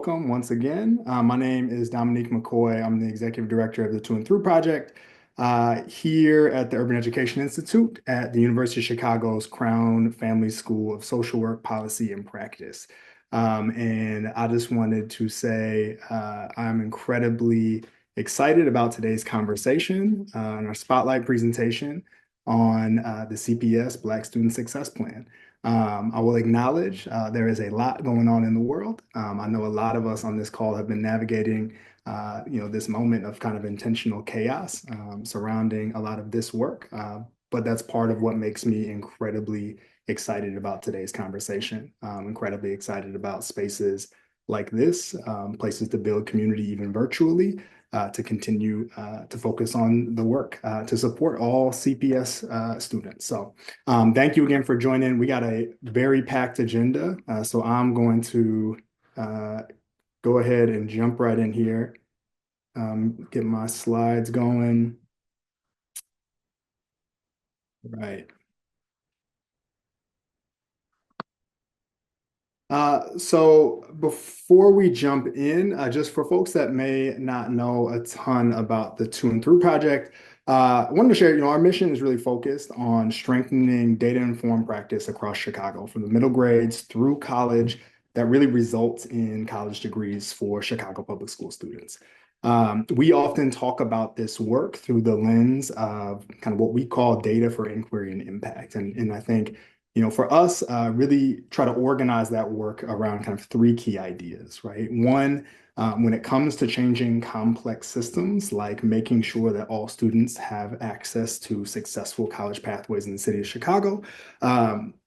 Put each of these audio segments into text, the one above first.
welcome once again. My name is Dominique McKoy. I'm the Executive Director of the To&Through Project here at the Urban Education Institute at the University of Chicago's Crown Family School of Social Work, Policy, and Practice. And I just wanted to say I'm incredibly excited about today's conversation and our spotlight presentation on the CPS Black Student Success Plan. I will acknowledge there is a lot going on in the world. I know a lot of us on this call have been navigating, this moment of kind of intentional chaos surrounding a lot of this work. But that's part of what makes me incredibly excited about today's conversation. Incredibly excited about spaces like this, places to build community even virtually, to continue to focus on the work to support all CPS students. So thank you again for joining. We got a very packed agenda, so I'm going to go ahead and jump right in here, get my slides going. Right. So before we jump in, just for folks that may not know a ton about the To&Through Project, I wanted to share, our mission is really focused on strengthening data-informed practice across Chicago, from the middle grades through college, that really results in college degrees for Chicago public school students. We often talk about this work through the lens of kind of what we call data for inquiry and impact. And I think for us, really try to organize that work around kind of three key ideas, right? One, when it comes to changing complex systems, like making sure that all students have access to successful college pathways in the city of Chicago,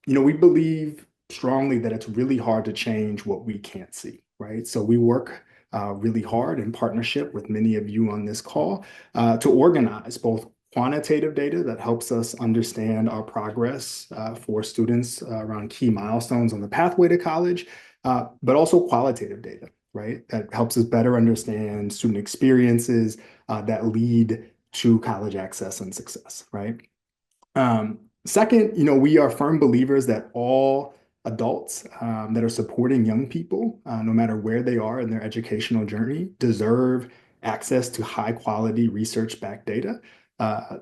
we believe strongly that it's really hard to change what we can't see, right? So we work really hard in partnership with many of you on this call to organize both quantitative data that helps us understand our progress for students around key milestones on the pathway to college, but also qualitative data, right? That helps us better understand student experiences that lead to college access and success, right? Second, we are firm believers that all adults that are supporting young people, no matter where they are in their educational journey, deserve access to high quality research-backed data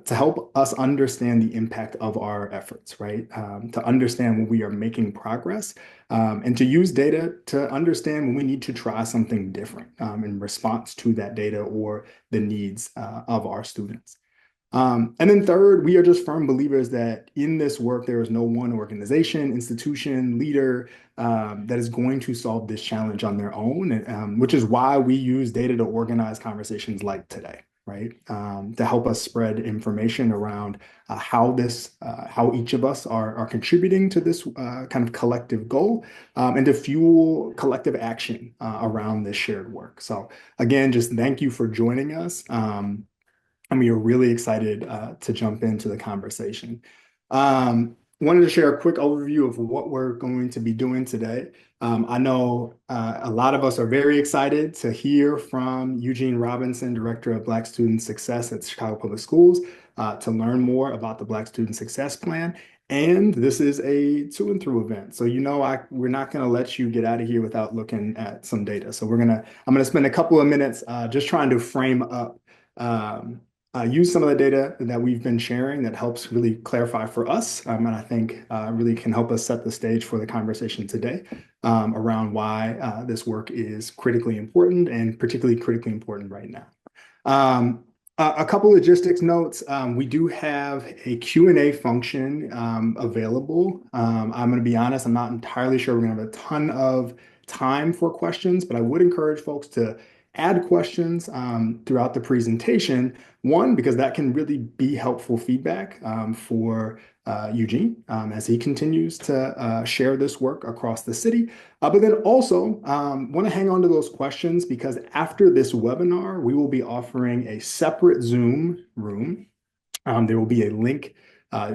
to help us understand the impact of our efforts, right? To understand when we are making progress and to use data to understand when we need to try something different in response to that data or the needs of our students. And then third, we are just firm believers that in this work, there is no one organization, institution, leader that is going to solve this challenge on their own, which is why we use data to organize conversations like today, right? To help us spread information around how each of us are contributing to this kind of collective goal and to fuel collective action around this shared work. So again, just thank you for joining us. And we are really excited to jump into the conversation. Wanted to share a quick overview of what we're going to be doing today. I know a lot of us are very excited to hear from Eugene Robinson, Director of Black Student Success at Chicago Public Schools, to learn more about the Black Student Success Plan. And this is a To&Through event. So, we're not going to let you get out of here without looking at some data. So I'm going to spend a couple of minutes just trying to frame up use some of the data that we've been sharing that helps really clarify for us, and I think really can help us set the stage for the conversation today around why this work is critically important and particularly critically important right now. A couple logistics notes. We do have a Q&A function available. I'm going to be honest, I'm not entirely sure we're going to have a ton of time for questions, but I would encourage folks to add questions throughout the presentation. One, because that can really be helpful feedback for Eugene as he continues to share this work across the city. But then also want to hang on to those questions because after this webinar, we will be offering a separate Zoom room. There will be a link.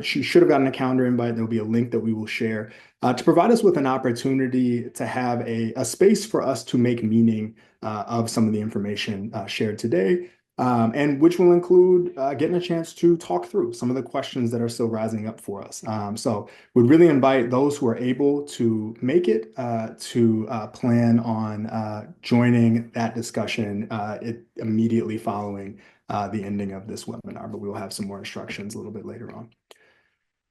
She should have gotten a calendar invite. There'll be a link that we will share to provide us with an opportunity to have a space for us to make meaning of some of the information shared today. and which will include getting a chance to talk through some of the questions that are still rising up for us. So we'd really invite those who are able to make it to plan on joining that discussion immediately following the ending of this webinar, but we will have some more instructions a little bit later on.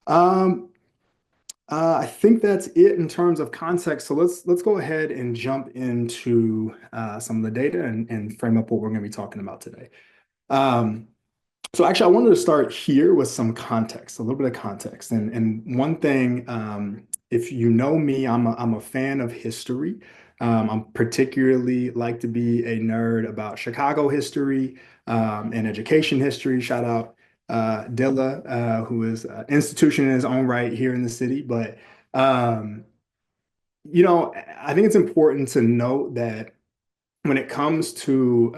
Um, I think that's it in terms of context. So let's go ahead and jump into some of the data and frame up what we're going to be talking about today. Um, so actually, I wanted to start here with some context, a little bit of context. And one thing, if you know me, I'm a fan of history. I'm particularly like to be a nerd about Chicago history and education history. Shout out Dilla, who is an institution in his own right here in the city. But um, I think it's important to note that when it comes to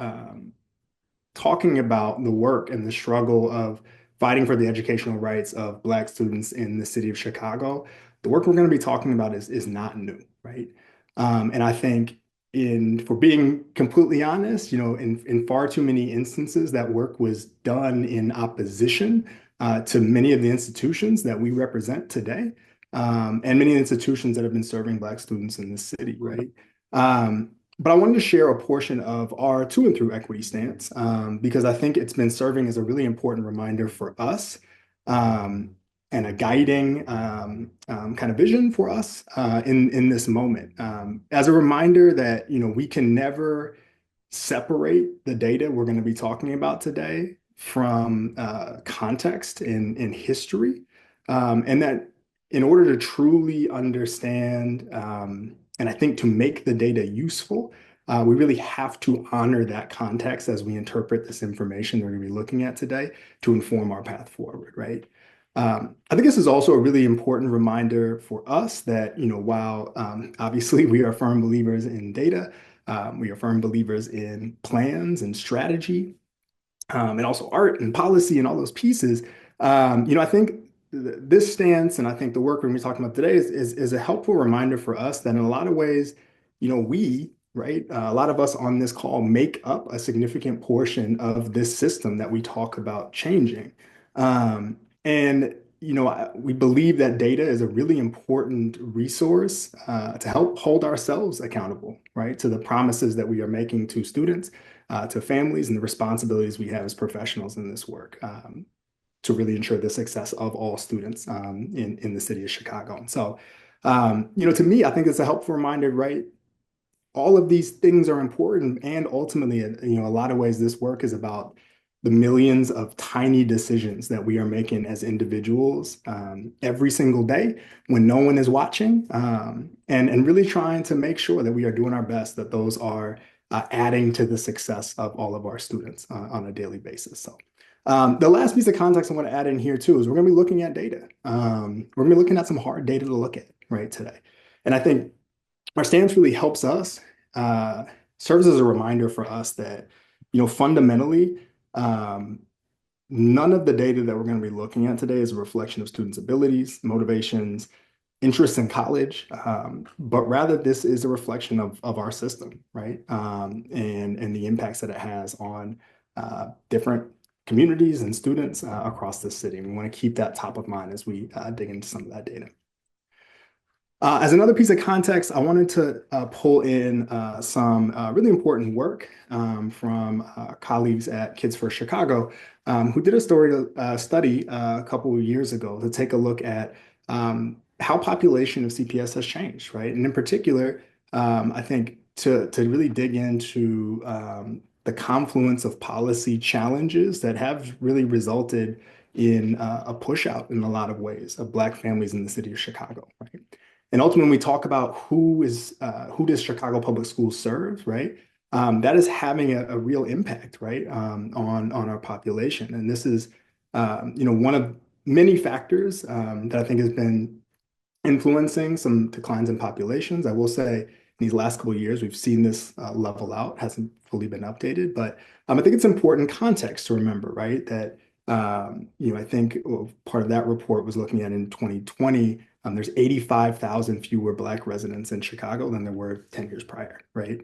talking about the work and the struggle of fighting for the educational rights of Black students in the city of Chicago, the work we're going to be talking about is not new, right? And I think for being completely honest, in far too many instances, that work was done in opposition to many of the institutions that we represent today, and many institutions that have been serving Black students in the city, right? But I wanted to share a portion of our to and through equity stance because I think it's been serving as a really important reminder for us and a guiding kind of vision for us in this moment. As a reminder that we can never separate the data we're going to be talking about today from context in history, and that in order to truly understand and I think to make the data useful, we really have to honor that context as we interpret this information that we're going to be looking at today to inform our path forward, right? I think this is also a really important reminder for us that, while obviously we are firm believers in data, we are firm believers in plans and strategy, and also art and policy and all those pieces. I think this stance and I think the work we're going to be talking about today is a helpful reminder for us that in a lot of ways, right, a lot of us on this call make up a significant portion of this system that we talk about changing. And we believe that data is a really important resource to help hold ourselves accountable, right, to the promises that we are making to students, to families, and the responsibilities we have as professionals in this work to really ensure the success of all students in the city of Chicago. And so, to me, I think it's a helpful reminder, right? All of these things are important, and ultimately, a lot of ways, this work is about the millions of tiny decisions that we are making as individuals every single day when no one is watching, and really trying to make sure that we are doing our best, that those are adding to the success of all of our students on a daily basis. So the last piece of context I want to add in here too is we're going to be looking at data. We're going to be looking at some hard data to look at right today. And I think our stance really helps us, serves as a reminder for us that, fundamentally, none of the data that we're going to be looking at today is a reflection of students' abilities, motivations, interests in college, but rather this is a reflection of our system, right? And the impacts that it has on different communities and students across the city. And we want to keep that top of mind as we dig into some of that data. As another piece of context, I wanted to pull in some really important work from colleagues at Kids for Chicago who did a study a couple of years ago to take a look at how population of CPS has changed, right? And in particular, I think to really dig into the confluence of policy challenges that have really resulted in a push out in a lot of ways of Black families in the city of Chicago, right? And ultimately, when we talk about who does Chicago Public Schools serve, right? That is having a real impact, right, on our population. And this is, one of many factors that I think has been influencing some declines in populations. I will say in these last couple of years, we've seen this level out, hasn't fully been updated, but I think it's important context to remember, right? That, I think part of that report was looking at in 2020, there's 85,000 fewer Black residents in Chicago than there were 10 years prior, right?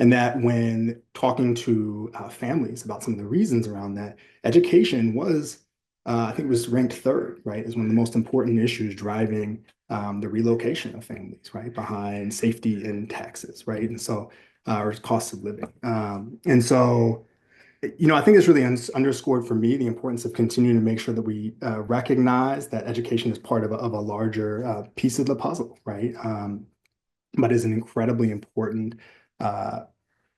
And that when talking to families about some of the reasons around that, education was, I think it was ranked third, right, as one of the most important issues driving the relocation of families, right, behind safety and taxes, right, and so or cost of living, and so I think it's really underscored for me the importance of continuing to make sure that we recognize that education is part of a larger piece of the puzzle, right? But is an incredibly important uh,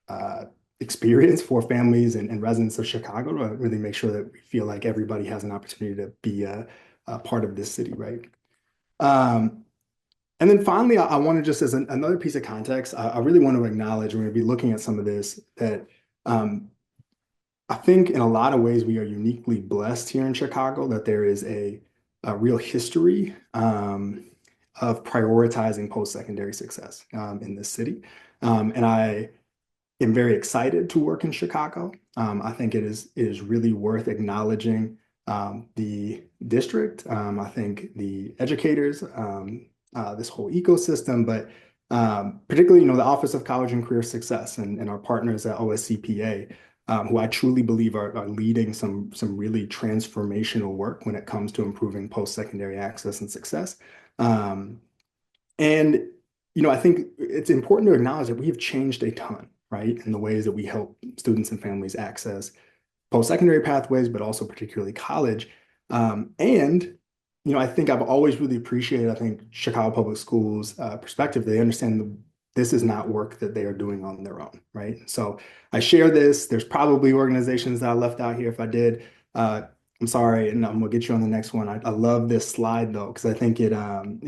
uh, experience for families and residents of Chicago to really make sure that we feel like everybody has an opportunity to be a part of this city, right? Um, and then finally, I want to just as another piece of context, I really want to acknowledge we're going to be looking at some of this that um, I think in a lot of ways we are uniquely blessed here in Chicago that there is a real history of prioritizing post-secondary success in this city. And I am very excited to work in Chicago. I think it is really worth acknowledging the district. I think the educators, this whole ecosystem, but particularly, the Office of College and Career Success and our partners at OSCPA, who I truly believe are leading some really transformational work when it comes to improving post-secondary access and success. Um, and, I think it's important to acknowledge that we have changed a ton, right, in the ways that we help students and families access post-secondary pathways, but also particularly college. And, I think I've always really appreciated, I think, Chicago Public Schools perspective. They understand this is not work that they are doing on their own, right? So I share this. There's probably organizations that I left out here. If I did, uh, I'm sorry, and I'm gonna get you on the next one. I love this slide though, because I think it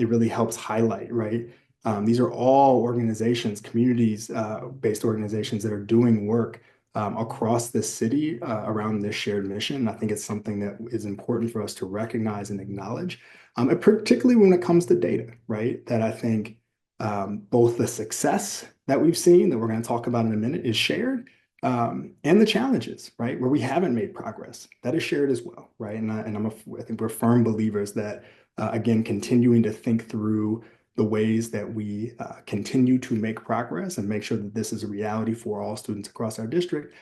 really helps highlight, right? These are all organizations, communities based organizations that are doing work across the city around this shared mission. I think it's something that is important for us to recognize and acknowledge, and particularly when it comes to data, right? That I think both the success that we've seen that we're going to talk about in a minute is shared, and the challenges, right, where we haven't made progress, that is shared as well, right? I think we're firm believers that again, continuing to think through the ways that we continue to make progress and make sure that this is a reality for all students across our district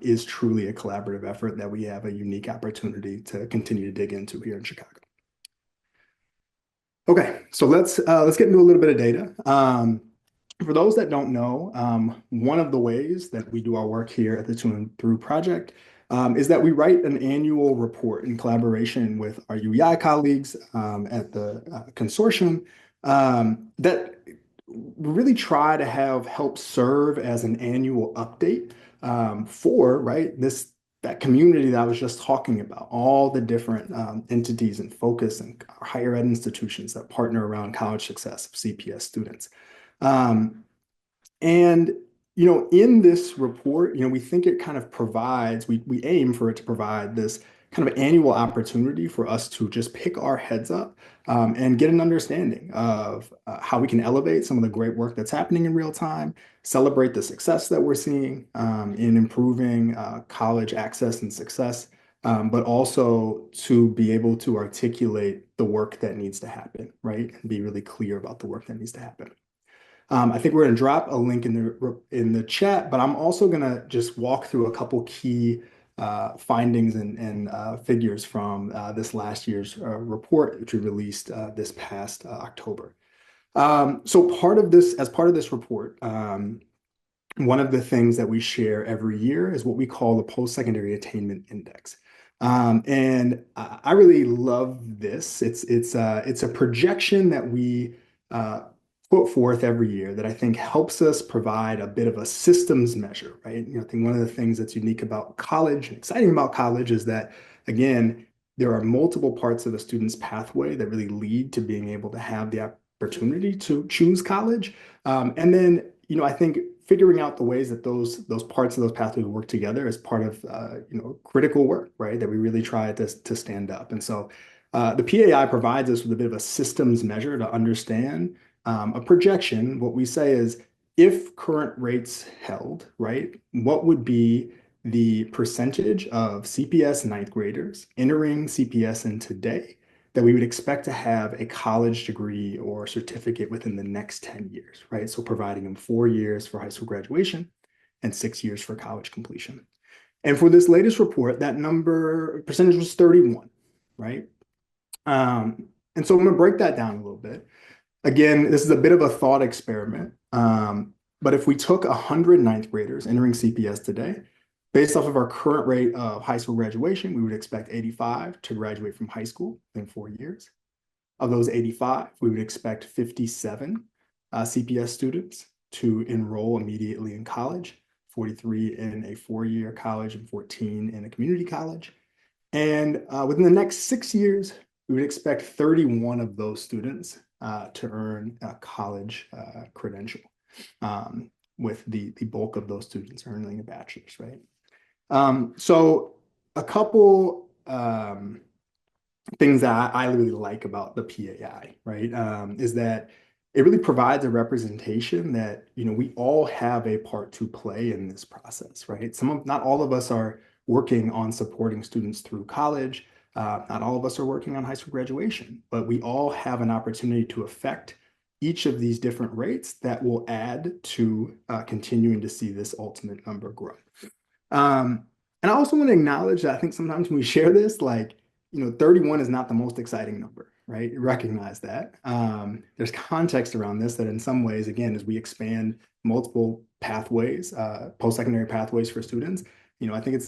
is truly a collaborative effort that we have a unique opportunity to continue to dig into here in Chicago. Okay, so let's get into a little bit of data. For those that don't know, one of the ways that we do our work here at the To&Through Project is that we write an annual report in collaboration with our UEI colleagues at the consortium that really try to help serve as an annual update for right that community that I was just talking about, all the different entities and focus and higher ed institutions that partner around college success of CPS students. Um, and, in this report, we think it kind of provides, we aim for it to provide this kind of annual opportunity for us to just pick our heads up and get an understanding of how we can elevate some of the great work that's happening in real time, celebrate the success that we're seeing in improving college access and success, but also to be able to articulate the work that needs to happen, right? And be really clear about the work that needs to happen. I think we're going to drop a link in the chat, but I'm also going to just walk through a couple key findings and figures from this last year's report, which we released this past October. So as part of this report, one of the things that we share every year is what we call the Post-Secondary Attainment Index. And I really love this. It's a projection that we put forth every year that I think helps us provide a bit of a systems measure, right? I think one of the things that's unique about college and exciting about college is that, again, there are multiple parts of a student's pathway that really lead to being able to have the opportunity to choose college. And then, I think figuring out the ways that those parts of those pathways work together is part of, critical work, right? That we really try to stand up. And so the PAI provides us with a bit of a systems measure to understand a projection. What we say is if current rates held, right, what would be the percentage of CPS ninth graders entering CPS in today that we would expect to have a college degree or certificate within the next 10 years, right? So providing them 4 years for high school graduation and 6 years for college completion. And for this latest report, that percentage was 31, right? And so I'm going to break that down a little bit. Again, this is a bit of a thought experiment. But if we took 100 ninth graders entering CPS today, based off of our current rate of high school graduation, we would expect 85 to graduate from high school in 4 years. Of those 85, we would expect 57 CPS students to enroll immediately in college, 43 in a 4-year college and 14 in a community college. And within the next 6 years, we would expect 31 of those students to earn a college credential, with the bulk of those students earning a bachelor's, right? So a couple things that I really like about the PAI, right, is that it really provides a representation that, we all have a part to play in this process, right? Not all of us are working on supporting students through college. Not all of us are working on high school graduation, but we all have an opportunity to affect each of these different rates that will add to continuing to see this ultimate number grow. And I also want to acknowledge that I think sometimes when we share this, 31 is not the most exciting number, right? You recognize that. There's context around this that in some ways, again, as we expand multiple pathways, post-secondary pathways for students, I think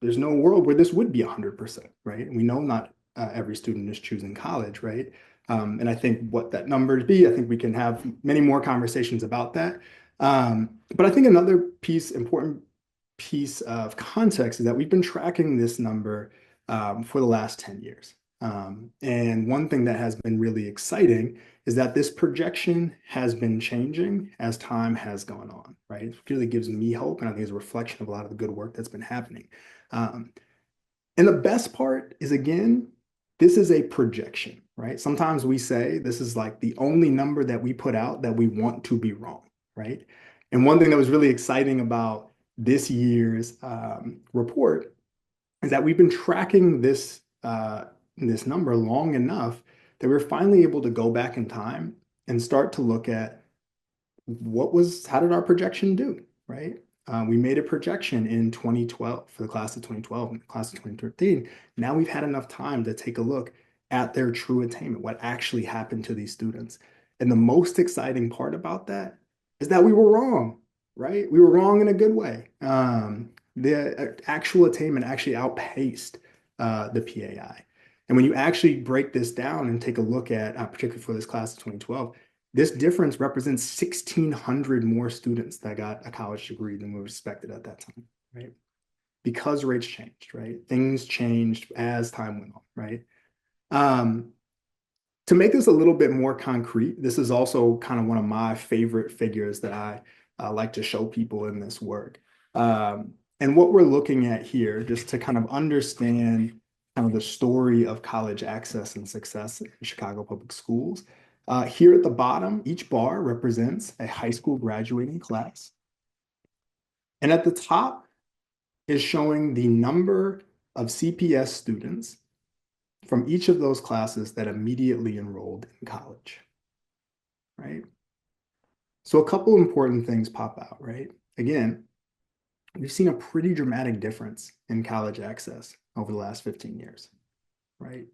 there's no world where this would be 100%, right? And we know not every student is choosing college, right? And I think what that number be, I think we can have many more conversations about that. But I think another important piece of context is that we've been tracking this number for the last 10 years. And one thing that has been really exciting is that this projection has been changing as time has gone on, right? It really gives me hope, and I think it's a reflection of a lot of the good work that's been happening. And the best part is, again, this is a projection, right? Sometimes we say this is like the only number that we put out that we want to be wrong, right? And one thing that was really exciting about this year's report is that we've been tracking this number long enough that we're finally able to go back in time and start to look at how did our projection do, right? We made a projection in 2012 for the class of 2012 and the class of 2013. Now we've had enough time to take a look at their true attainment, what actually happened to these students. And the most exciting part about that is that we were wrong, right? We were wrong in a good way. The actual attainment actually outpaced the PAI. And when you actually break this down and take a look at, particularly for this class of 2012, this difference represents 1,600 more students that got a college degree than we expected at that time, right? Because rates changed, right? Things changed as time went on, right? To make this a little bit more concrete, this is also kind of one of my favorite figures that I like to show people in this work. And what we're looking at here, just to kind of understand kind of the story of college access and success in Chicago public schools. Here at the bottom, each bar represents a high school graduating class. And at the top is showing the number of CPS students from each of those classes that immediately enrolled in college, right? So a couple important things pop out, right? Again, we've seen a pretty dramatic difference in college access over the last 15 years, right?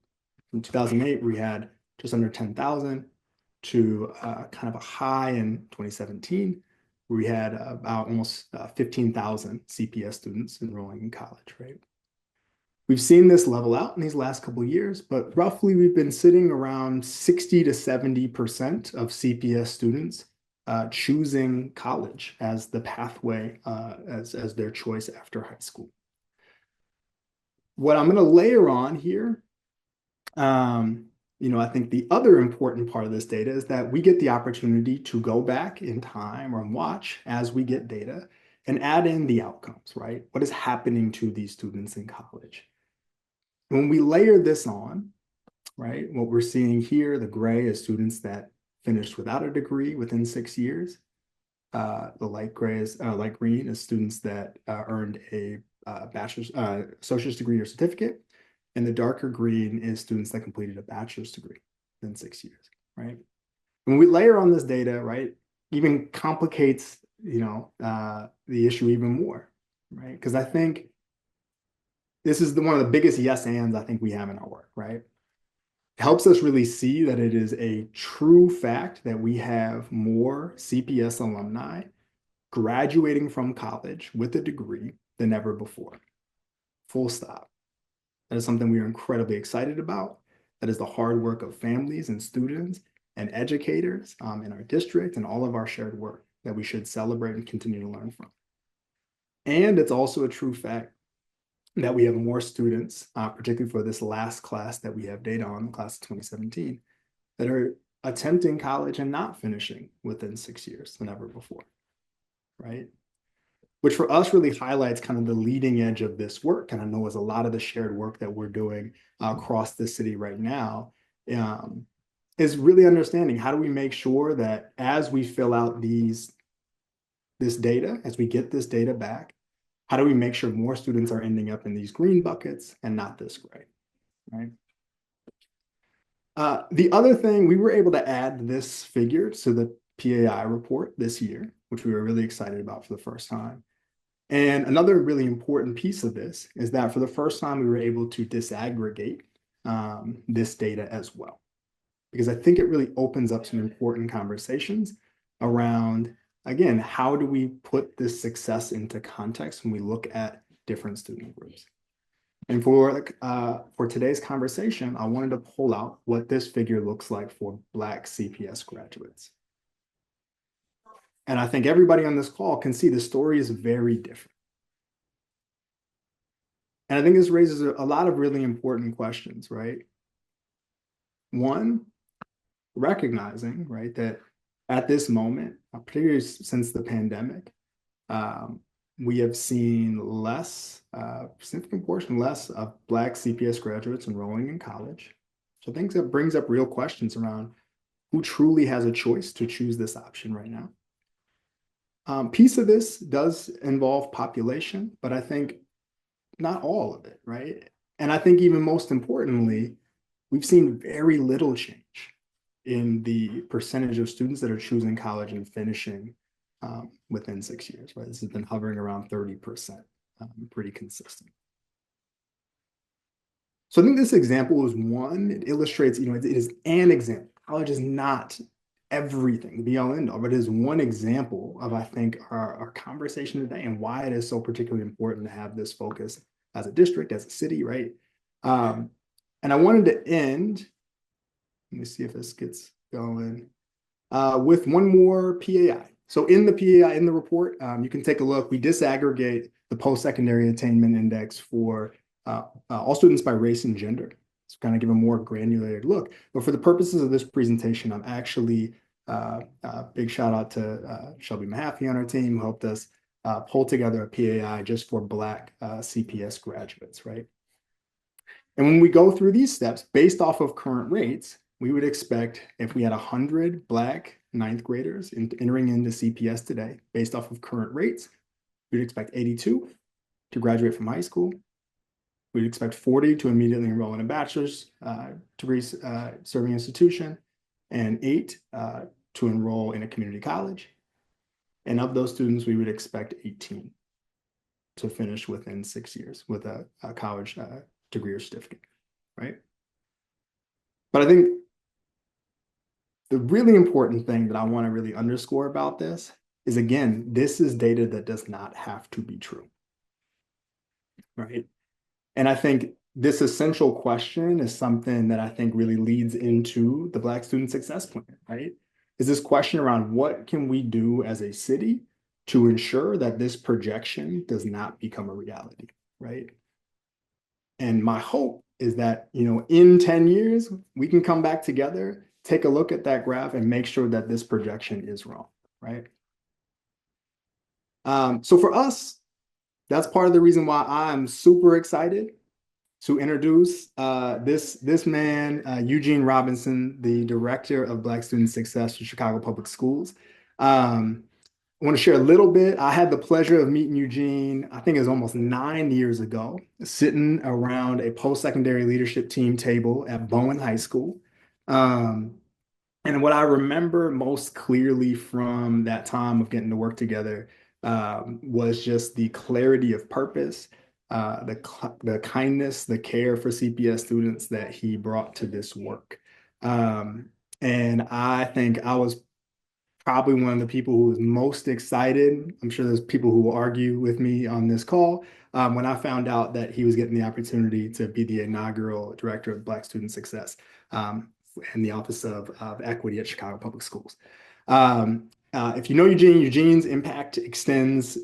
From 2008, we had just under 10,000 to kind of a high in 2017, where we had about almost 15,000 CPS students enrolling in college, right? We've seen this level out in these last couple of years, but roughly we've been sitting around 60 to 70% of CPS students choosing college as the pathway, as their choice after high school. What I'm going to layer on here, I think the other important part of this data is that we get the opportunity to go back in time or watch as we get data and add in the outcomes, right? What is happening to these students in college? When we layer this on, right, what we're seeing here, the gray is students that finished without a degree within 6 years. The light green is students that earned a bachelor's, associate's degree or certificate. And the darker green is students that completed a bachelor's degree within 6 years, right? When we layer on this data, right, even complicates the issue even more, right? Because I think this is one of the biggest yes ands I think we have in our work, right? Helps us really see that it is a true fact that we have more CPS alumni graduating from college with a degree than ever before. Full stop. That is something we are incredibly excited about. That is the hard work of families and students and educators in our district and all of our shared work that we should celebrate and continue to learn from. And it's also a true fact that we have more students, particularly for this last class that we have data on, the class of 2017, that are attempting college and not finishing within 6 years than ever before, right? Which for us really highlights kind of the leading edge of this work. And I know is a lot of the shared work that we're doing across the city right now is really understanding how do we make sure that as we fill out this data, as we get this data back, how do we make sure more students are ending up in these green buckets and not this gray, right? The other thing, we were able to add this figure to the PAI report this year, which we were really excited about for the first time. And another really important piece of this is that for the first time, we were able to disaggregate this data as well. Because I think it really opens up some important conversations around, again, how do we put this success into context when we look at different student groups? And for today's conversation, I wanted to pull out what this figure looks like for Black CPS graduates. And I think everybody on this call can see the story is very different. And I think this raises a lot of really important questions, right? One, recognizing, right, that at this moment, particularly since the pandemic, we have seen significant portion less of Black CPS graduates enrolling in college. So I think that brings up real questions around who truly has a choice to choose this option right now. Piece of this does involve population, but I think not all of it, right? And I think even most importantly, we've seen very little change in the percentage of students that are choosing college and finishing within 6 years, right? This has been hovering around 30%, pretty consistent. So I think this example is one, it illustrates, it is an example. College is not everything, the be all end all, but it is one example of, I think, our conversation today and why it is so particularly important to have this focus as a district, as a city, right? And I wanted to end, let me see if this gets going, with one more PAI. So in the PAI, in the report, you can take a look. We disaggregate the post-secondary attainment index for all students by race and gender. So kind of give a more granular look. But for the purposes of this presentation, I'm actually, big shout out to Shelby Mahaffey on our team, who helped us pull together a PAI just for Black CPS graduates, right? And when we go through these steps, based off of current rates, we would expect if we had 100 Black ninth graders entering into CPS today, based off of current rates, we'd expect 82 to graduate from high school. We'd expect 40 to immediately enroll in a bachelor's degree serving institution, and 8 to enroll in a community college. And of those students, we would expect 18 to finish within 6 years with a college degree or certificate, right? But I think the really important thing that I want to really underscore about this is, again, this is data that does not have to be true, right? And I think this essential question is something that I think really leads into the Black Student Success Plan, right? Is this question around what can we do as a city to ensure that this projection does not become a reality, right? And my hope is that, in 10 years, we can come back together, take a look at that graph and make sure that this projection is wrong, right? So for us, that's part of the reason why I'm super excited to introduce this man, Eugene Robinson, the director of Black Student Success for Chicago Public Schools. I want to share a little bit. I had the pleasure of meeting Eugene, I think it was almost 9 years ago, sitting around a post-secondary leadership team table at Bowen High School. And what I remember most clearly from that time of getting to work together was just the clarity of purpose, the kindness, the care for CPS students that he brought to this work. Um, and I think I was probably one of the people who was most excited. I'm sure there's people who will argue with me on this call. When I found out that he was getting the opportunity to be the inaugural director of Black Student Success um, in the Office of Equity at Chicago Public Schools. If you know Eugene, Eugene's impact extends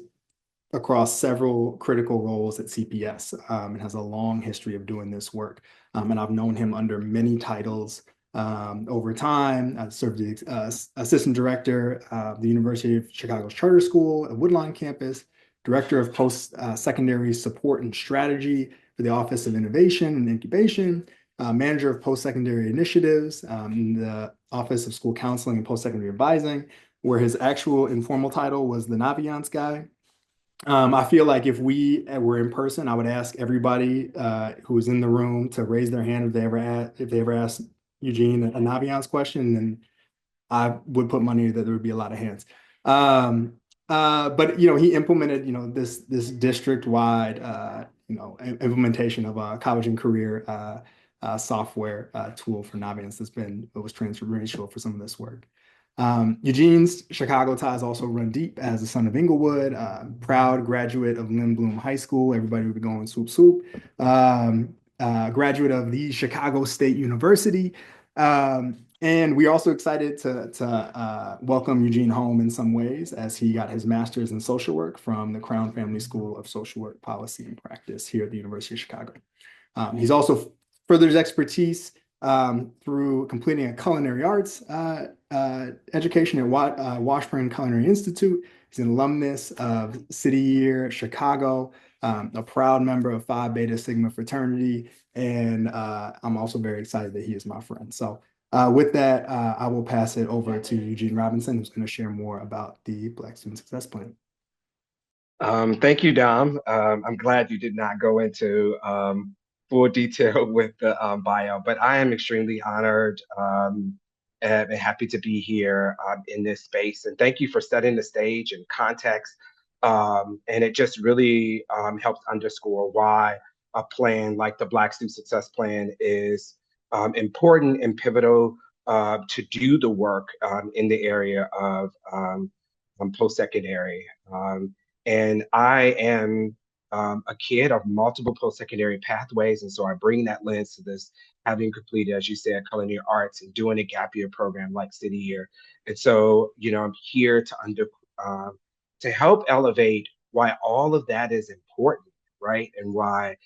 across several critical roles at CPS and has a long history of doing this work. And I've known him under many titles over time. I served as assistant director of the University of Chicago's Charter School at Woodlawn campus, director of post-secondary support and strategy for the Office of Innovation and Incubation, manager of post-secondary initiatives in the Office of School Counseling and Post-Secondary Advising, where his actual informal title was the Naviance guy. I feel like if we were in person, I would ask everybody who was in the room to raise their hand if they ever asked Eugene a Naviance question, and I would put money that there would be a lot of hands. But he implemented this district-wide implementation of a college and career software tool for Naviance it was transformational for some of this work. Eugene's Chicago ties also run deep as a son of Inglewood, proud graduate of Lynn Bloom High School. Everybody would be going swoop swoop. Graduate of the Chicago State University. And we're also excited to welcome Eugene home in some ways as he got his master's in social work from the Crown Family School of Social Work Policy and Practice here at the University of Chicago. He's also furthered his expertise through completing a culinary arts education at Washburn Culinary Institute. He's an alumnus of City Year Chicago, a proud member of Phi Beta Sigma fraternity, and I'm also very excited that he is my friend. So with that, I will pass it over to Eugene Robinson, who's going to share more about the Black Student Success Plan. Thank you, Dom. I'm glad you did not go into full detail with the bio, but I am extremely honored and happy to be here in this space. And thank you for setting the stage and context. And it just really helps underscore why a plan like the Black Student Success Plan is important and pivotal to do the work in the area of post-secondary. And I am a kid of multiple post-secondary pathways. And so I bring that lens to this, having completed, as you said, culinary arts and doing a gap year program like City Year. And so, I'm here to help elevate why all of that is important, right? And why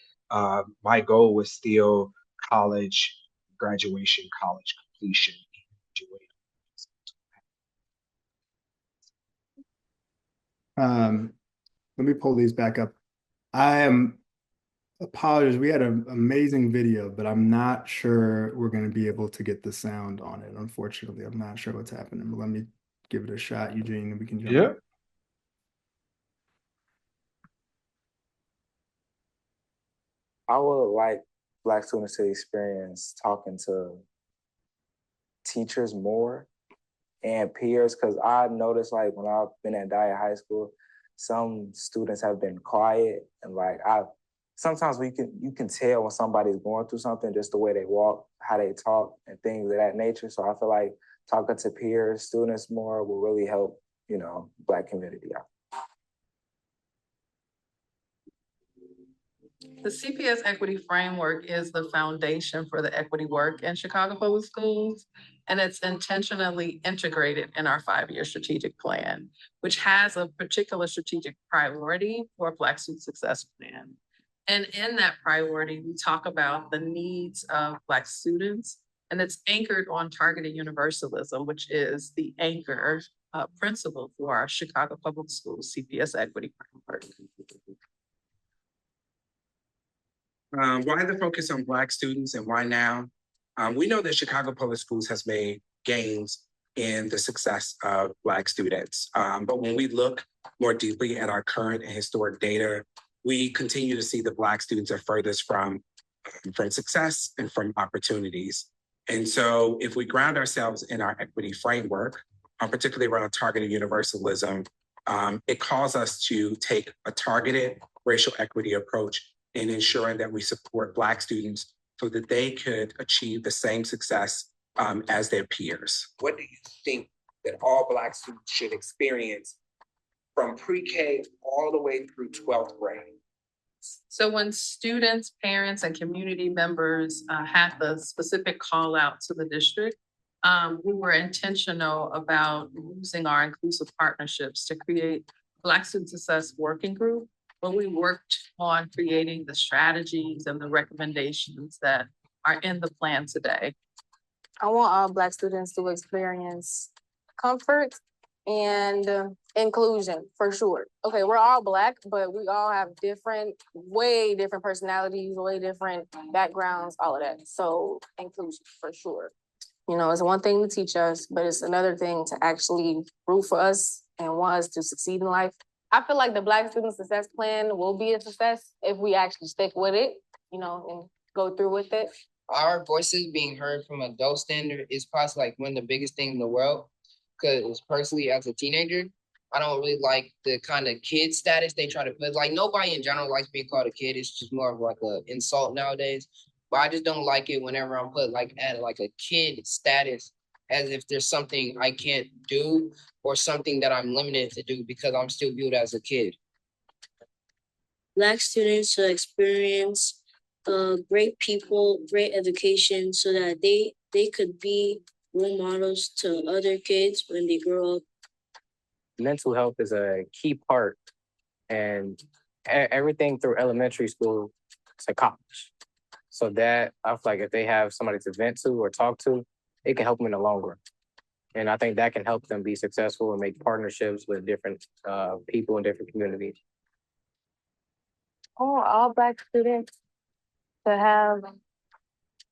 my goal was still college graduation, college completion. Let me pull these back up. I am apologies. We had an amazing video, but I'm not sure we're going to be able to get the sound on it. Unfortunately, I'm not sure what's happening, but let me give it a shot, Eugene, and we can jump in. I would like Black students to experience talking to teachers more and peers, because I noticed, like, when I've been at Dyer High School, some students have been quiet, and sometimes you can tell when somebody's going through something, just the way they walk, how they talk, and things of that nature. So I feel like talking to peers, students more will really help, Black community out. The CPS Equity Framework is the foundation for the equity work in Chicago Public Schools, and it's intentionally integrated in our 5-year strategic plan, which has a particular strategic priority for Black Student Success Plan. And in that priority, we talk about the needs of Black students, and it's anchored on targeted universalism, which is the anchor principle for our Chicago Public Schools CPS Equity Framework. Why the focus on Black students and why now? We know that Chicago Public Schools has made gains in the success of Black students. But when we look more deeply at our current and historic data, we continue to see the Black students are furthest from success and from opportunities. And so if we ground ourselves in our equity framework, particularly around targeted universalism, it calls us to take a targeted racial equity approach in ensuring that we support Black students so that they could achieve the same success as their peers. What do you think that all Black students should experience from pre-K all the way through 12th grade? So when students, parents, and community members had the specific call out to the district, we were intentional about using our inclusive partnerships to create Black Student Success Working Group, where we worked on creating the strategies and the recommendations that are in the plan today. I want all Black students to experience comfort and inclusion for sure. Okay, we're all Black, but we all have way different personalities, way different backgrounds, all of that. So inclusion for sure. You know, it's one thing to teach us, but it's another thing to actually root for us and want us to succeed in life. I feel like the Black Student Success Plan will be a success if we actually stick with it, you know, and go through with it. Our voices being heard from adult standard is possibly like one of the biggest things in the world. Because personally, as a teenager, I don't really like the kind of kid status they try to put. Like nobody in general likes being called a kid. It's just more of like an insult nowadays. But I just don't like it whenever I'm put like at like a kid status, as if there's something I can't do or something that I'm limited to do because I'm still viewed as a kid. Black students to experience great people, great education, so that they could be role models to other kids when they grow up. Mental health is a key part, and everything through elementary school to college. So that I feel like if they have somebody to vent to or talk to, it can help them in the long run. And I think that can help them be successful and make partnerships with different people in different communities. I want all Black students to have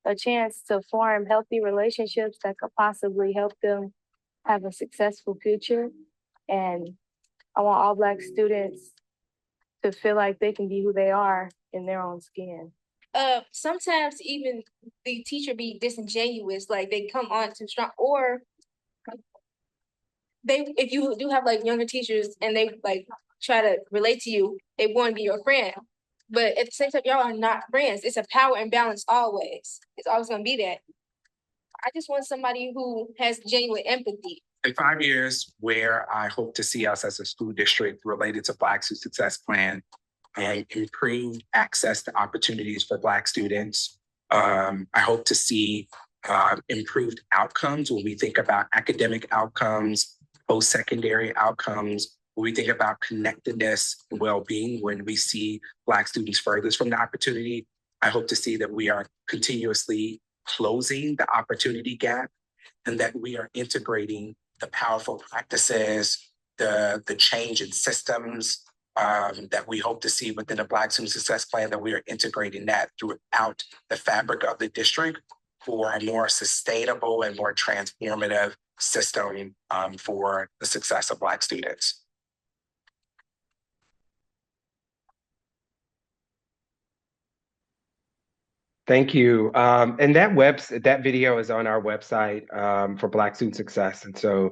a chance to form healthy relationships that could possibly help them have a successful future. And I want all Black students to feel like they can be who they are in their own skin. Sometimes even the teacher be disingenuous, like they come on too strong, or if you do have like younger teachers and they like try to relate to you, they want to be your friend. But at the same time, y'all are not friends. It's a power imbalance always. It's always gonna be that. I just want somebody who has genuine empathy. In 5 years, where I hope to see us as a school district related to Black Student Success Plan and improve access to opportunities for Black students. I hope to see improved outcomes when we think about academic outcomes, post-secondary outcomes, when we think about connectedness and well-being, when we see Black students furthest from the opportunity. I hope to see that we are continuously closing the opportunity gap and that we are integrating the powerful practices, the change in systems that we hope to see within the Black Student Success Plan, that we are integrating that throughout the fabric of the district for a more sustainable and more transformative system for the success of Black students. Thank you. And that video is on our website for Black Student Success. And so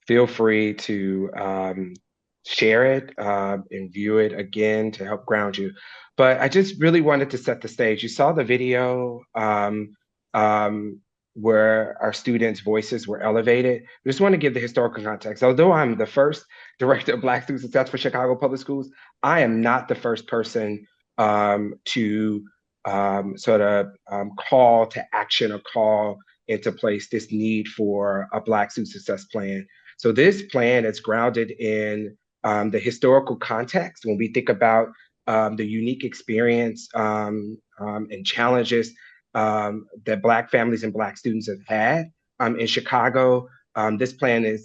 feel free to share it and view it again to help ground you. But I just really wanted to set the stage. You saw the video where our students' voices were elevated. I just want to give the historical context. Although I'm the first director of Black Student Success for Chicago Public Schools, I am not the first person to call to action or call into place this need for a Black Student Success Plan. So this plan is grounded in the historical context when we think about the unique experience and challenges that Black families and Black students have had in Chicago. This plan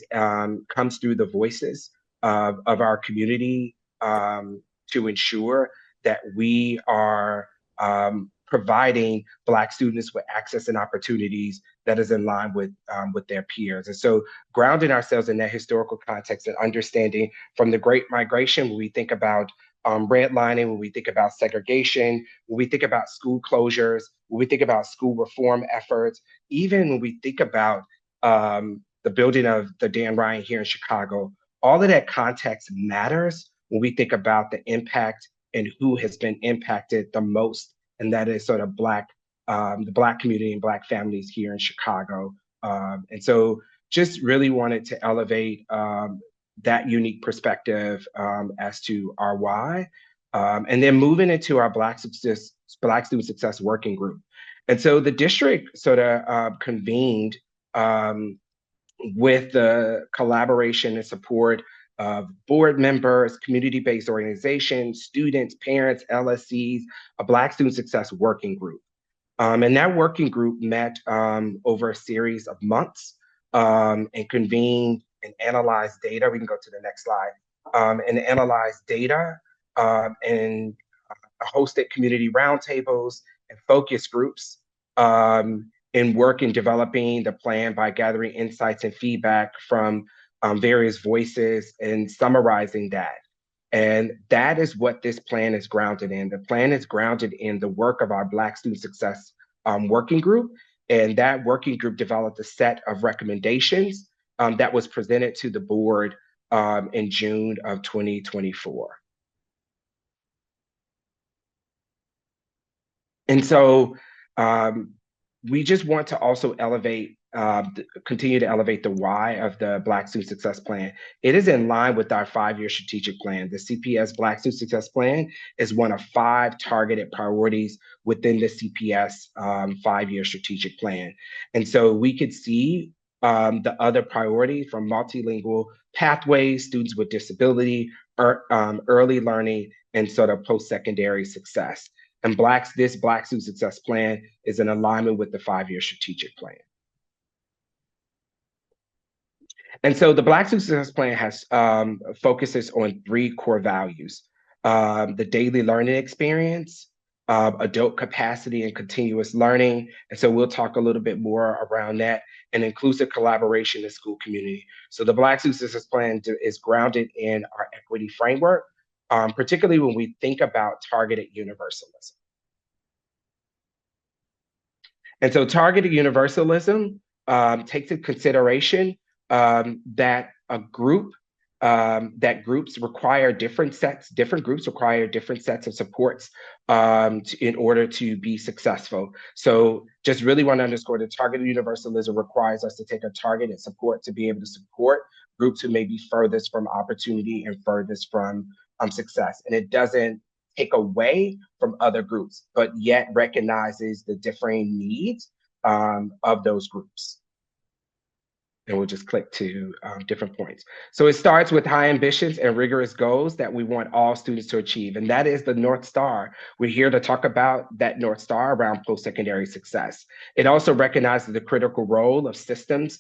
comes through the voices of our community to ensure that we are providing Black students with access and opportunities that is in line with their peers. And so grounding ourselves in that historical context and understanding from the Great Migration, when we think about redlining, when we think about segregation, when we think about school closures, when we think about school reform efforts, even when we think about the building of the Dan Ryan here in Chicago, all of that context matters when we think about the impact and who has been impacted the most, and that is sort of the Black community and Black families here in Chicago. And so just really wanted to elevate that unique perspective as to our why. And then moving into our Black Student Success Working Group. And so the district sort of convened with the collaboration and support of board members, community-based organizations, students, parents, LSCs, a Black Student Success Working Group. And that working group met over a series of months and convened and analyzed data. We can go to the next slide. And analyzed data and hosted community roundtables and focus groups and work in developing the plan by gathering insights and feedback from various voices and summarizing that. And that is what this plan is grounded in. The plan is grounded in the work of our Black Student Success Working Group. And that working group developed a set of recommendations that was presented to the board in June of 2024. And so we just want to also continue to elevate the why of the Black Student Success Plan. It is in line with our 5-year strategic plan. The CPS Black Student Success Plan is one of 5 targeted priorities within the CPS 5-year strategic plan. And so we could see the other priorities from multilingual pathways, students with disability, early learning, and sort of post-secondary success. And this Black Student Success Plan is in alignment with the 5-year strategic plan. And so the Black Student Success Plan has focuses on 3 core values: the daily learning experience, adult capacity and continuous learning. And so we'll talk a little bit more around that, and inclusive collaboration in school community. So the Black Student Success Plan is grounded in our equity framework, particularly when we think about targeted universalism. And so targeted universalism takes into consideration that groups require different groups require different sets of supports in order to be successful. So just really want to underscore that targeted universalism requires us to take a targeted support to be able to support groups who may be furthest from opportunity and furthest from success. And it doesn't take away from other groups, but yet recognizes the differing needs of those groups. And we'll just click to different points. So it starts with high ambitions and rigorous goals that we want all students to achieve. And that is the North Star. We're here to talk about that North Star around post-secondary success. It also recognizes the critical role of systems,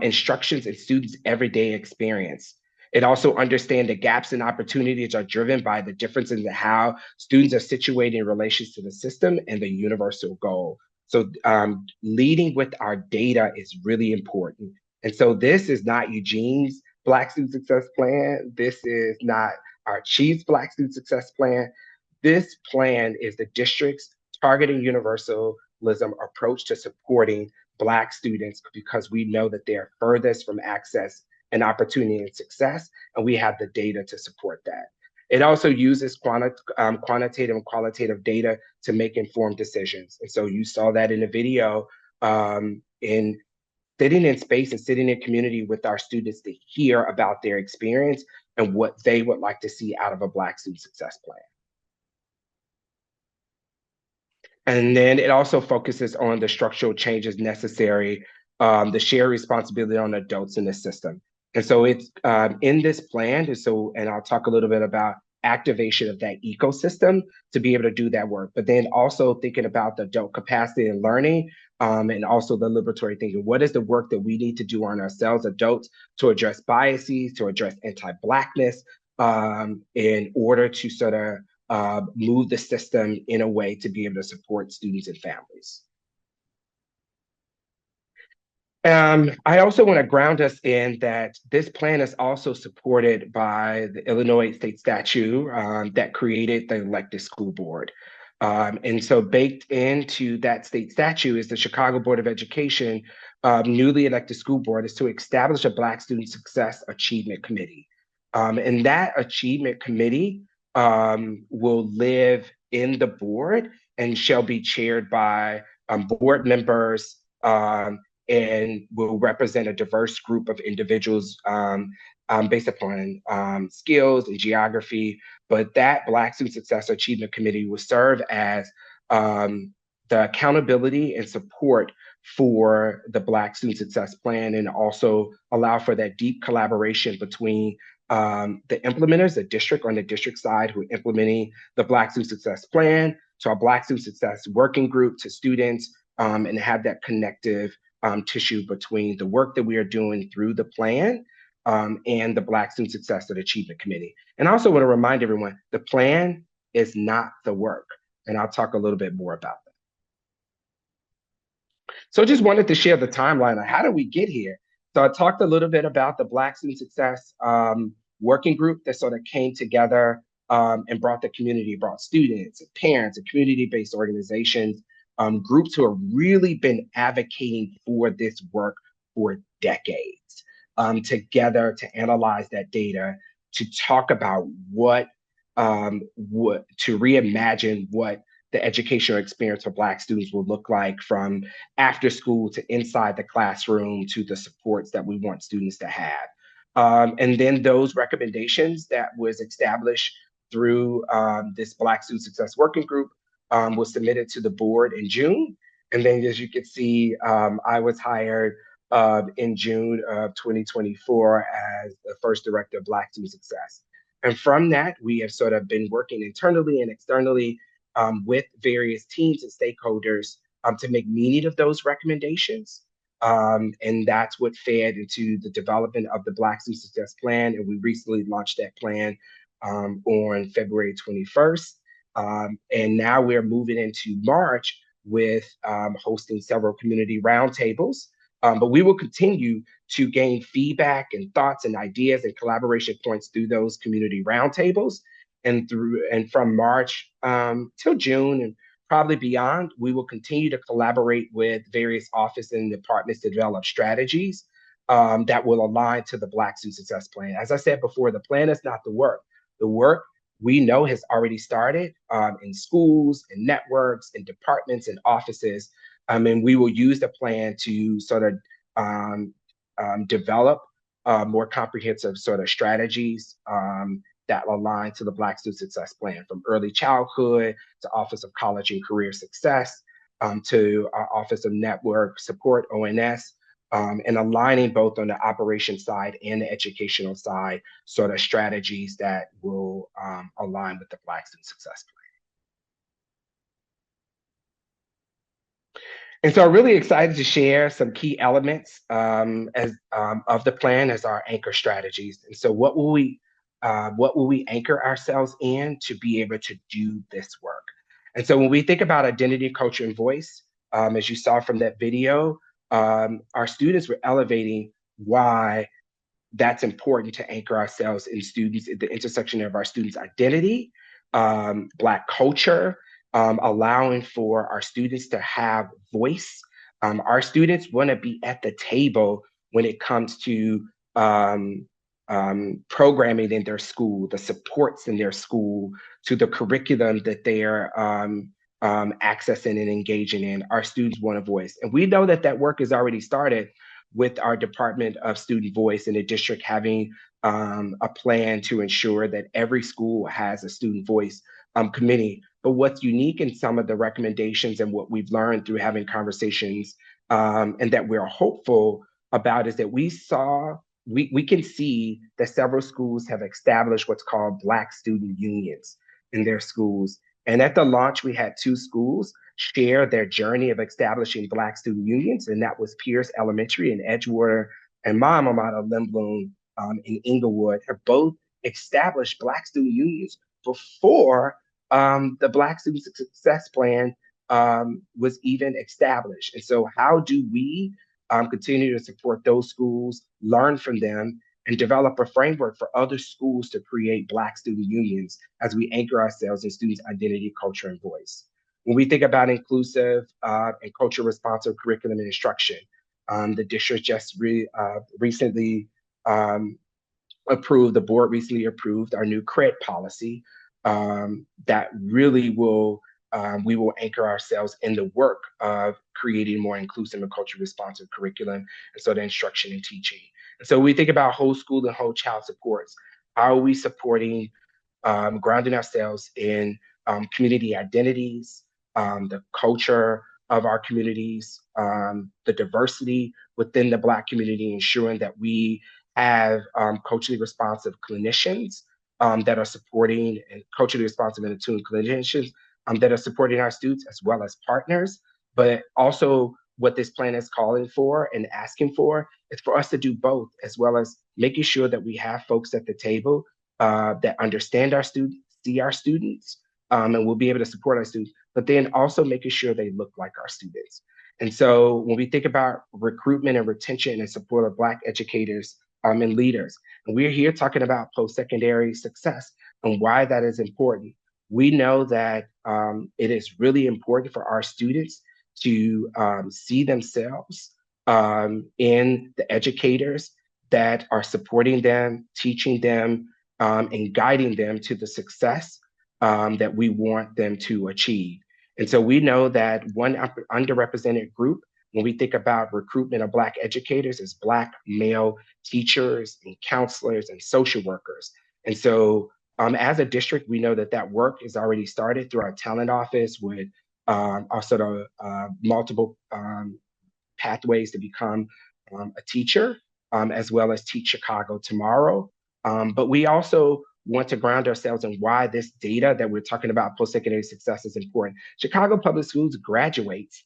instructions, and students' everyday experience. It also understands that gaps and opportunities are driven by the differences in how students are situated in relation to the system and the universal goal. So leading with our data is really important. And so this is not Eugene's Black Student Success Plan. This is not our chief's Black Student Success Plan. This plan is the district's targeting universalism approach to supporting Black students, because we know that they are furthest from access and opportunity and success, and we have the data to support that. It also uses quantitative and qualitative data to make informed decisions. And so you saw that in the video in sitting in space and sitting in community with our students to hear about their experience and what they would like to see out of a Black Student Success Plan. And then it also focuses on the structural changes necessary, the shared responsibility on adults in the system. And so it's in this plan, and I'll talk a little bit about activation of that ecosystem to be able to do that work, but then also thinking about the adult capacity and learning, and also the liberatory thinking. What is the work that we need to do on ourselves, adults, to address biases, to address anti-Blackness, in order to sort of move the system in a way to be able to support students and families. I also want to ground us in that this plan is also supported by the Illinois state statute that created the elected school board. And so baked into that state statute is the Chicago Board of Education newly elected school board is to establish a Black Student Success Achievement Committee. And that achievement committee will live in the board and shall be chaired by board members and will represent a diverse group of individuals based upon skills and geography. But that Black Student Success Achievement Committee will serve as the accountability and support for the Black Student Success Plan, and also allow for that deep collaboration between the implementers, the district on the district side who are implementing the Black Student Success Plan, to our Black Student Success Working Group, to students, and have that connective tissue between the work that we are doing through the plan and the Black Student Success and Achievement Committee. And I also want to remind everyone, the plan is not the work. And I'll talk a little bit more about that. So I just wanted to share the timeline on how did we get here. So I talked a little bit about the Black Student Success Working Group that sort of came together and brought the community, brought students and parents and community-based organizations, groups who have really been advocating for this work for decades, together to analyze that data, to talk about what to reimagine what the educational experience for Black students will look like, from after school to inside the classroom to the supports that we want students to have. And then those recommendations that was established through this Black Student Success Working Group was submitted to the board in June. And then, as you can see, I was hired in June of 2024 as the first director of Black Student Success. And from that, we have sort of been working internally and externally with various teams and stakeholders to make meaning of those recommendations. And that's what fed into the development of the Black Student Success Plan. And we recently launched that plan on February 21st. And now we're moving into March with hosting several community roundtables. But we will continue to gain feedback and thoughts and ideas and collaboration points through those community roundtables. And from March till June and probably beyond, we will continue to collaborate with various offices and departments to develop strategies that will align to the Black Student Success Plan. As I said before, the plan is not the work. The work we know has already started in schools and networks and departments and offices. And we will use the plan to sort of develop more comprehensive sort of strategies that align to the Black Student Success Plan, from early childhood to Office of College and Career Success, to our Office of Network Support, ONS, and aligning both on the operation side and the educational side, sort of strategies that will align with the Black Student Success Plan. And so I'm really excited to share some key elements of the plan as our anchor strategies. And so what will we anchor ourselves in to be able to do this work? And so when we think about identity, culture, and voice, as you saw from that video, our students were elevating why that's important to anchor ourselves in students at the intersection of our students' identity, Black culture, allowing for our students to have voice. Our students want to be at the table when it comes to programming in their school, the supports in their school, to the curriculum that they're accessing and engaging in. Our students want a voice. And we know that that work has already started with our Department of Student Voice and the district having a plan to ensure that every school has a student voice committee. But what's unique in some of the recommendations and what we've learned through having conversations and that we're hopeful about is that we can see that several schools have established what's called Black student unions in their schools. And at the launch, we had 2 schools share their journey of establishing Black student unions, and that was Pierce Elementary in Edgewater, and my alma mater, Lindblom, in Inglewood, have both established Black student unions before the Black Student Success Plan was even established. And so how do we continue to support those schools, learn from them, and develop a framework for other schools to create Black student unions as we anchor ourselves in students' identity, culture, and voice? When we think about inclusive and culture responsive curriculum and instruction, the district just recently the board recently approved our new credit policy that really will, we will anchor ourselves in the work of creating more inclusive and culturally responsive curriculum, and so the instruction and teaching. And so we think about whole school and whole child supports. How are we supporting, grounding ourselves in community identities, the culture of our communities, the diversity within the Black community, ensuring that we have culturally responsive clinicians that are supporting, and culturally responsive and attuned clinicians that are supporting our students, as well as partners. But also what this plan is calling for and asking for is for us to do both, as well as making sure that we have folks at the table that understand our students, see our students, and will be able to support our students, but then also making sure they look like our students. And so when we think about recruitment and retention and support of Black educators and leaders, and we're here talking about post-secondary success and why that is important, we know that it is really important for our students to see themselves in the educators that are supporting them, teaching them, and guiding them to the success that we want them to achieve. And so we know that one underrepresented group when we think about recruitment of Black educators is Black male teachers and counselors and social workers. And so as a district, we know that that work is already started through our talent office with our sort of multiple pathways to become a teacher, as well as Teach Chicago Tomorrow. But we also want to ground ourselves in why this data that we're talking about post-secondary success is important. Chicago Public Schools graduates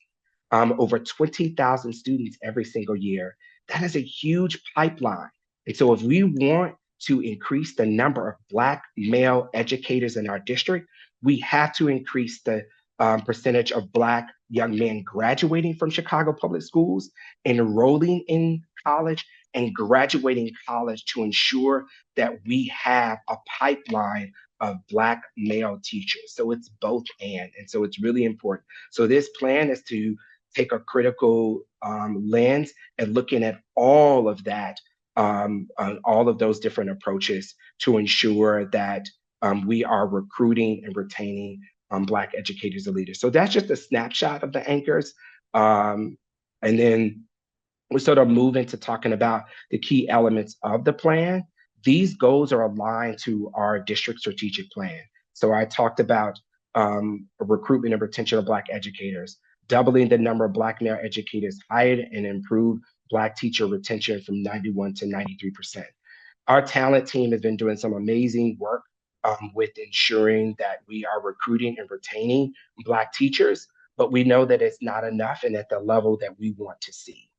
over 20,000 students every single year. That is a huge pipeline. And so if we want to increase the number of Black male educators in our district, we have to increase the percentage of Black young men graduating from Chicago Public Schools, enrolling in college, and graduating college to ensure that we have a pipeline of Black male teachers. So it's both and so it's really important. So this plan is to take a critical lens and looking at all of that, all of those different approaches to ensure that we are recruiting and retaining Black educators and leaders. So that's just a snapshot of the anchors. And then we sort of move into talking about the key elements of the plan. These goals are aligned to our district strategic plan. So I talked about recruitment and retention of Black educators, doubling the number of Black male educators hired, and improve Black teacher retention from 91 to 93%. Our talent team has been doing some amazing work with ensuring that we are recruiting and retaining Black teachers, but we know that it's not enough and at the level that we want to see.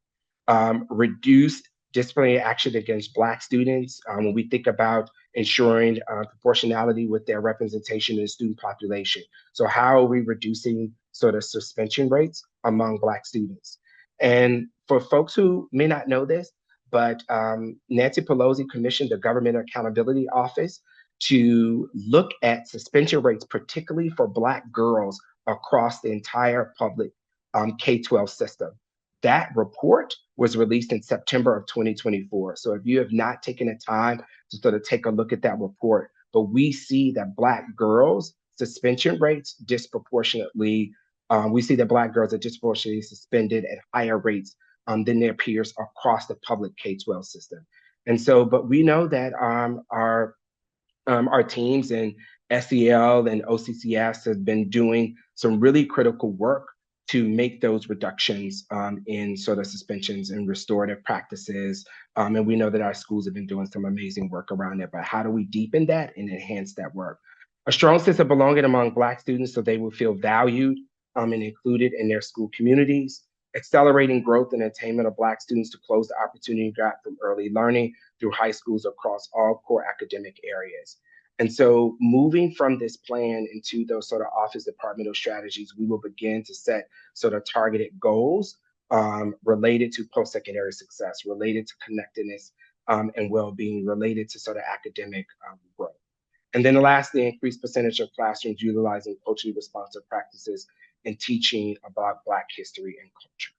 Reduce disciplinary action against Black students when we think about ensuring proportionality with their representation in the student population. So how are we reducing sort of suspension rates among Black students? And for folks who may not know this, but Nancy Pelosi commissioned the Government Accountability Office to look at suspension rates, particularly for Black girls across the entire public K-12 system. That report was released in September of 2024. So if you have not taken the time to sort of take a look at that report, but we see that Black girls' suspension rates disproportionately, we see that Black girls are disproportionately suspended at higher rates than their peers across the public K-12 system. And so, but we know that our teams in SEL and OCCS have been doing some really critical work to make those reductions in sort of suspensions and restorative practices. And we know that our schools have been doing some amazing work around it, but how do we deepen that and enhance that work? A strong sense of belonging among Black students so they will feel valued and included in their school communities. Accelerating growth and attainment of Black students to close the opportunity gap from early learning through high schools across all core academic areas. And so moving from this plan into those sort of office departmental strategies, we will begin to set sort of targeted goals related to post-secondary success, related to connectedness and well-being, related to sort of academic growth. And then lastly, increased percentage of classrooms utilizing culturally responsive practices and teaching about Black history and culture.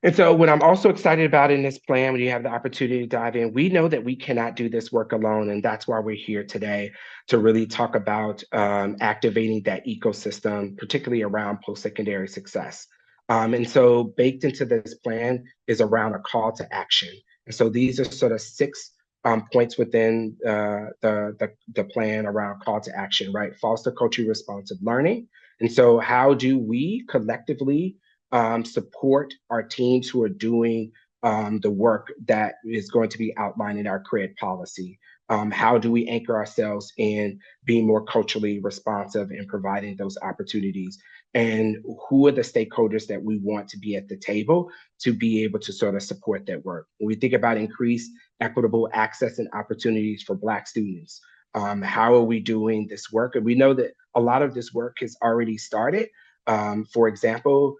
And so what I'm also excited about in this plan, when you have the opportunity to dive in, we know that we cannot do this work alone. And that's why we're here today to really talk about activating that ecosystem, particularly around post-secondary success. And so baked into this plan is around a call to action. And so these are sort of 6 points within the plan around call to action, right? Foster culturally responsive learning. And so how do we collectively support our teams who are doing the work that is going to be outlined in our CRED policy? How do we anchor ourselves in being more culturally responsive and providing those opportunities? And who are the stakeholders that we want to be at the table to be able to sort of support that work? When we think about increased equitable access and opportunities for Black students, how are we doing this work? And we know that a lot of this work has already started. For example,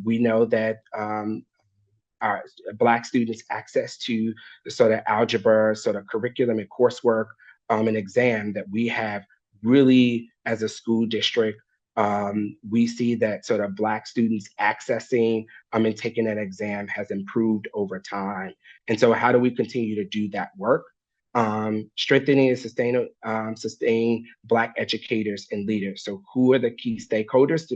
we know that our Black students' access to the sort of algebra, sort of curriculum and coursework and exam that we have really as a school district. We see that sort of Black students accessing and taking that exam has improved over time. And so how do we continue to do that work? Strengthening and sustain Black educators and leaders. So who are the key stakeholders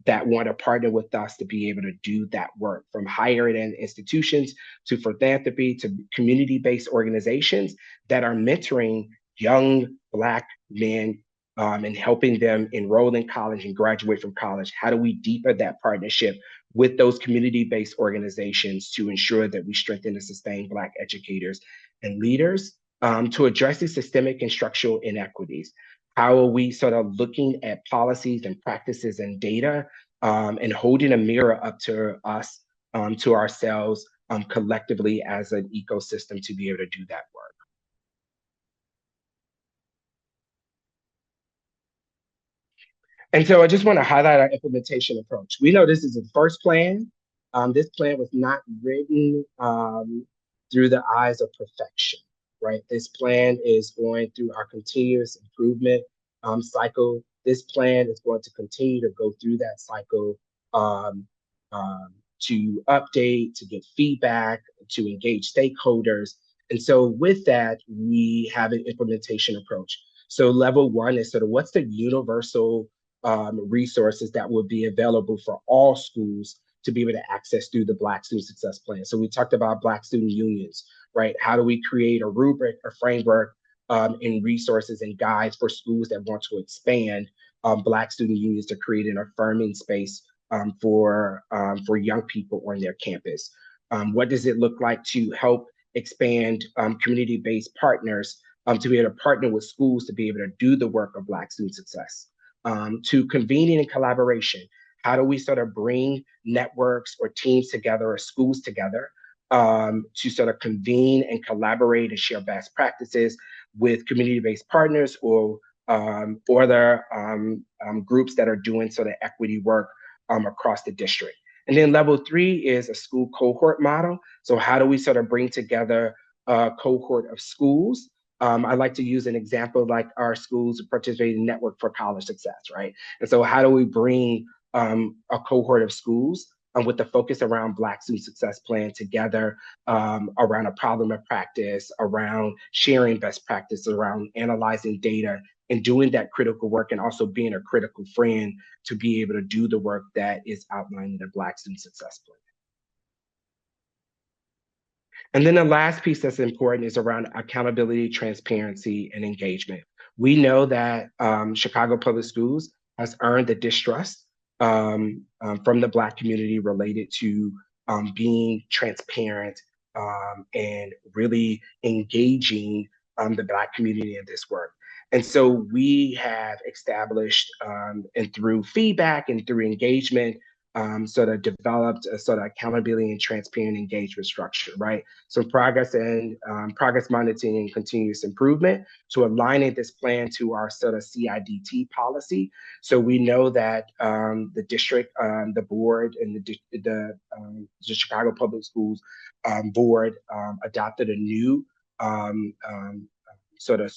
that want to partner with us to be able to do that work, from higher ed institutions to philanthropy to community-based organizations that are mentoring young Black men and helping them enroll in college and graduate from college? How do we deepen that partnership with those community-based organizations to ensure that we strengthen and sustain Black educators and leaders? To address the systemic and structural inequities. How are we sort of looking at policies and practices and data and holding a mirror up to us, to ourselves collectively as an ecosystem to be able to do that work? And so I just want to highlight our implementation approach. We know this is the first plan. This plan was not written through the eyes of perfection. Right, this plan is going through our continuous improvement cycle. This plan is going to continue to go through that cycle to update, to get feedback, to engage stakeholders. And so with that, we have an implementation approach. So level 1 is sort of what's the universal resources that will be available for all schools to be able to access through the Black Student Success Plan. So we talked about Black student unions, right? How do we create a rubric, a framework, and resources and guides for schools that want to expand Black student unions to create an affirming space for young people on their campus? What does it look like to help expand community-based partners to be able to partner with schools to be able to do the work of Black student success? To convening and collaboration. How do we sort of bring networks or teams together or schools together to sort of convene and collaborate and share best practices with community-based partners or other groups that are doing sort of equity work across the district? And then level 3 is a school cohort model. So how do we sort of bring together a cohort of schools? I like to use an example like our schools participating network for college success, right? And so how do we bring a cohort of schools with the focus around Black Student Success Plan together around a problem of practice, around sharing best practice, around analyzing data and doing that critical work, and also being a critical friend to be able to do the work that is outlined in the Black Student Success Plan. And then the last piece that's important is around accountability, transparency, and engagement. We know that Chicago Public Schools has earned the distrust from the Black community related to being transparent and really engaging the Black community in this work. And so we have established and through feedback and through engagement, sort of developed a sort of accountability and transparent engagement structure, right? So progress and progress monitoring and continuous improvement to aligning this plan to our sort of CIDT policy. So we know that the district, the board, and the Chicago Public Schools board adopted a new sort of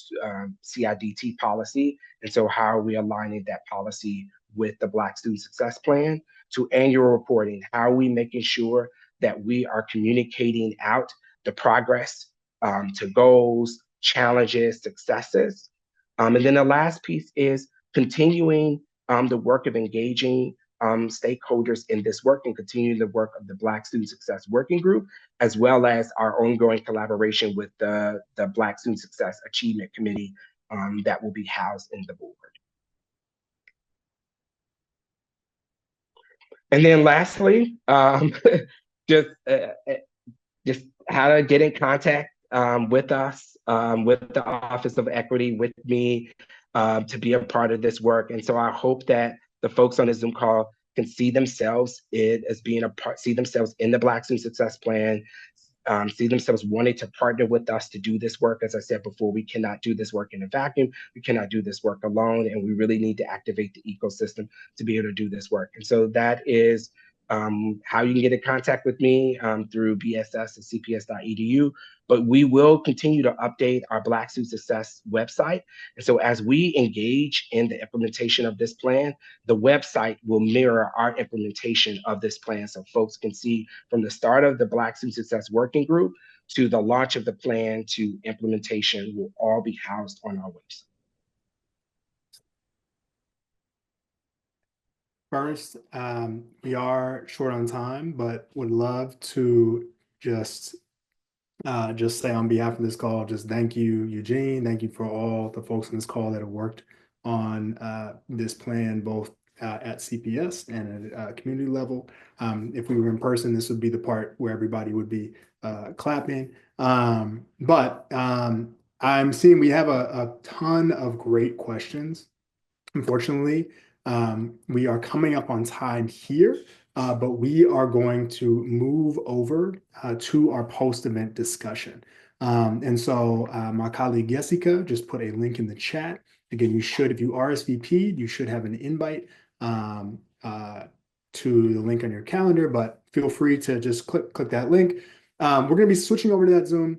CIDT policy. And so how are we aligning that policy with the Black Student Success Plan, to annual reporting? How are we making sure that we are communicating out the progress to goals, challenges, successes? And then the last piece is continuing the work of engaging stakeholders in this work and continuing the work of the Black Student Success Working Group, as well as our ongoing collaboration with the Black Student Success Achievement Committee that will be housed in the board. And then lastly, just how to get in contact with us, with the Office of Equity, with me, to be a part of this work. And so I hope that the folks on the Zoom call can see themselves as being a part, see themselves in the Black Student Success Plan, see themselves wanting to partner with us to do this work. As I said before, we cannot do this work in a vacuum. We cannot do this work alone, and we really need to activate the ecosystem to be able to do this work. And so that is how you can get in contact with me through bss@cps.edu. But we will continue to update our Black Student Success website. And so as we engage in the implementation of this plan, the website will mirror our implementation of this plan, so folks can see from the start of the Black Student Success Working Group to the launch of the plan to implementation will all be housed on our website. First, we are short on time, but would love to just say on behalf of this call, just thank you, Eugene. Thank you for all the folks on this call that have worked on this plan, both at CPS and at a community level. If we were in person, this would be the part where everybody would be clapping. But I'm seeing we have a ton of great questions. Unfortunately, we are coming up on time here, but we are going to move over to our post-event discussion. And so my colleague Jessica just put a link in the chat. Again, you should, if you RSVP'd, you should have an invite to the link on your calendar, but feel free to just click that link. We're going to be switching over to that Zoom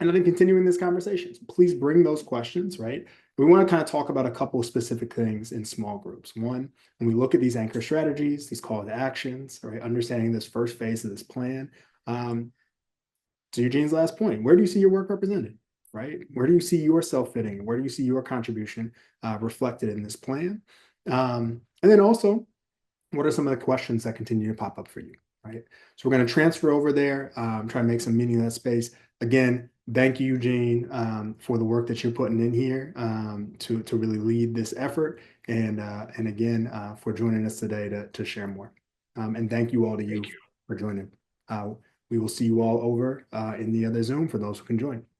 and then continuing this conversation. So please bring those questions, right? We want to kind of talk about a couple of specific things in small groups. One, when we look at these anchor strategies, these call to actions, right? Understanding this first phase of this plan. To Eugene's last point, where do you see your work represented, right? Where do you see yourself fitting? Where do you see your contribution reflected in this plan? And then also, what are some of the questions that continue to pop up for you, right? So we're going to transfer over there, try to make some meaning in that space. Again, thank you, Eugene, for the work that you're putting in here to really lead this effort, and again for joining us today to share more. And thank you all to you for joining. We will see you all over in the other Zoom for those who can join.